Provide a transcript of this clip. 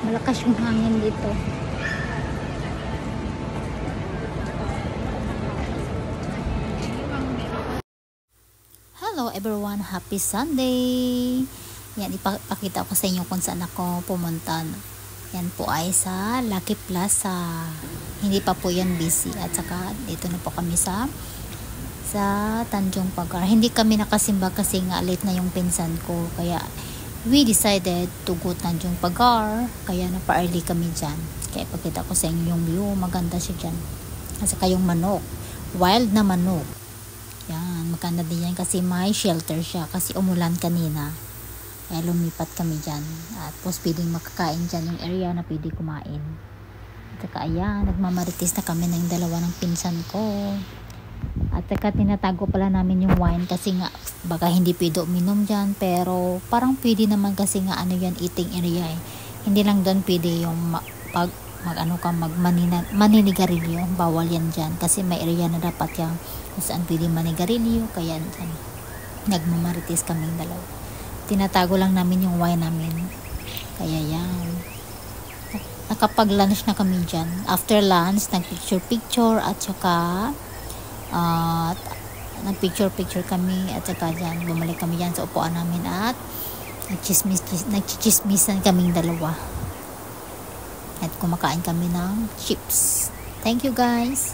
Malakas yung hangin dito. Hello everyone, happy Sunday! Yan, ipakita ko sa inyo kung saan ako pumunta. Yan po ay sa Lucky Plaza. Hindi pa po yan busy. At saka dito na po kami sa Tanjong Pagar. Hindi kami nakasimba kasi nga late na yung pinsan ko. Kaya we decided to go Tanjong Pagar. Kaya napa-early kami dyan. Kaya ipakita ko sa inyo yung view. Maganda siya dyan. At saka yung manok. Wild na manok. Yan, maganda din yan kasi may shelter siya kasi umulan kanina. Kaya lumipat kami dyan. At tapos pwedeng makakain dyan yung area na pwede kumain. At saka ayan, nagmamarites na kami ng dalawa ng pinsan ko. At saka tinatago pala namin yung wine kasi nga baka hindi pwede uminom dyan. Pero parang pwede naman kasi nga ano yan, eating area eh. Hindi lang doon pwede yung maninigarilyo. Bawal yan dyan kasi may area na dapat yung kung saan pwede manigarilyo. Kaya dyan nagmamarites kaming dalawa. Tinatago lang namin yung wine namin. Kaya yan. Nakapag-lunch na kami dyan. After lunch, nag-picture-picture at saka nag-picture-picture kami at saka dyan, bumalik kami dyan sa upuan namin at nagchichismisan kaming dalawa. At kumakain kami ng chips. Thank you guys!